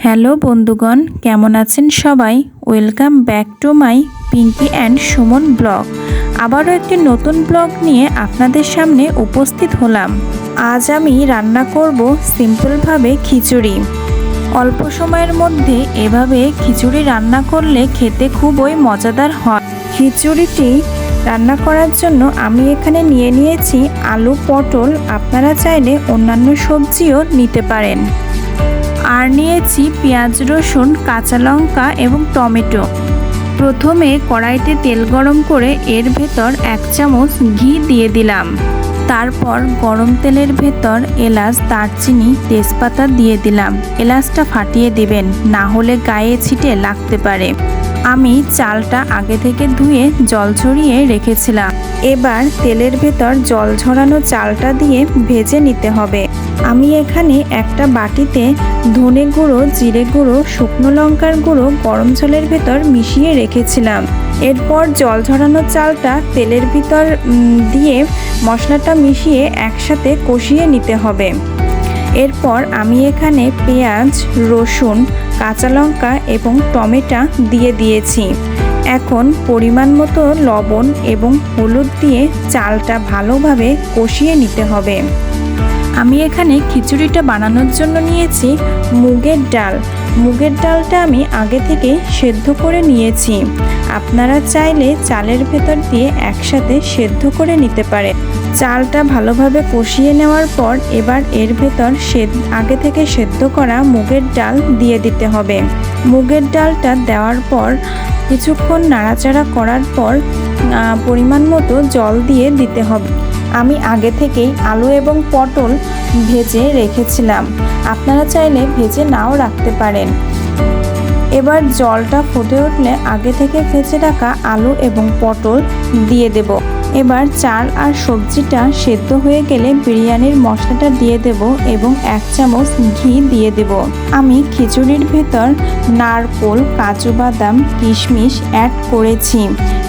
Hello বন্ধুগণ, কেমন আছেন সবাই? Welcome back to my Pinky and Suman blog. আবারও একটি নতুন ব্লগ নিয়ে আপনাদের সামনে উপস্থিত হলাম। আজ আমি রান্না করব সিম্পলভাবে খিচুড়ি। অল্প সময়ের মধ্যে এভাবে খিচুড়ি রান্না করলে খেতে খুবই মজাদার হয়। খিচুড়িটি রান্না করার জন্য আমি এখানে নিয়ে নিয়েছি আলু, পটল। আপনারা চাইলে অন্যান্য সবজিও নিতে পারেন। আর নিয়েছি পেঁয়াজ, রসুন, কাঁচা লঙ্কা এবং টমেটো। প্রথমে কড়াইতে তেল গরম করে এর ভেতর 1 চামচ ঘি দিয়ে দিলাম। তারপর গরম তেলের ভেতর এলাচ, দারচিনি, তেজপাতা দিয়ে দিলাম। এলাচটা ফাটিয়ে দিবেন, না হলে গায়ে ছিটে লাগতে পারে। আমি চালটা আগে থেকে ধুয়ে জল ঝরিয়ে রেখেছিলাম। এবার তেলের ভেতর জল ঝরানো চালটা দিয়ে ভেজে নিতে হবে। আমি এখানে একটা বাটিতে ধনে গুঁড়ো, জিরে গুঁড়ো, শুকনো লঙ্কার গুঁড়ো গরম জলের ভেতর মিশিয়ে রেখেছিলাম। এরপর জল ঝরানো চালটা তেলের ভিতর দিয়ে মশলাটা মিশিয়ে একসাথে কষিয়ে নিতে হবে। এরপর আমি এখানে পেঁয়াজ, রসুন, কাঁচা লঙ্কা এবং টমেটো দিয়ে দিয়েছি। এখন পরিমাণ মতো লবণ এবং হলুদ দিয়ে চালটা ভালোভাবে কষিয়ে নিতে হবে। আমি এখানে খিচুড়িটা বানানোর জন্য নিয়েছি মুগের ডাল। মুগের ডালটা আমি আগে থেকে সেদ্ধ করে নিয়েছি। আপনারা চাইলে চালের ভেতর দিয়ে একসাথে সেদ্ধ করে নিতে পারেন। চালটা ভালোভাবে কষিয়ে নেওয়ার পর এবার এর ভেতর আগে থেকে সেদ্ধ করা মুগের ডাল দিয়ে দিতে হবে। মুগের ডালটা দেওয়ার পর কিছুক্ষণ নাড়াচাড়া করার পর পরিমাণ মতো জল দিয়ে দিতে হবে। আমি আগে থেকেই আলু এবং পটল ভেজে রেখেছিলাম। আপনারা চাইলে ভেজে নাও রাখতে পারেন। এবার জলটা ফুটে উঠলে আগে থেকে ভেজে রাখা আলু এবং পটল দিয়ে দেব। এবার চাল আর সবজিটা সেদ্ধ হয়ে গেলে বিরিয়ানির মশলাটা দিয়ে দেব এবং 1 চামচ ঘি দিয়ে দেব। আমি খিচুড়ির ভেতর নারকেল, কাজু বাদাম, কিশমিশ অ্যাড করেছি।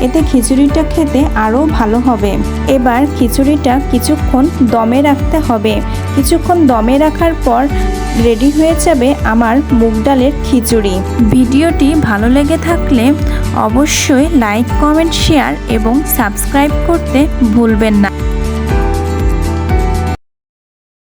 এতে খিচুড়িটা খেতে আরও ভালো হবে। এবার খিচুড়িটা কিছুক্ষণ দমে রাখতে হবে। কিছুক্ষণ দমে রাখার পর রেডি হয়ে যাবে আমার মুগ ডালের খিচুড়ি। ভিডিওটি ভালো লেগে থাকলে অবশ্যই লাইক, কমেন্ট, শেয়ার এবং সাবস্ক্রাইব করতে ভুলবেন না।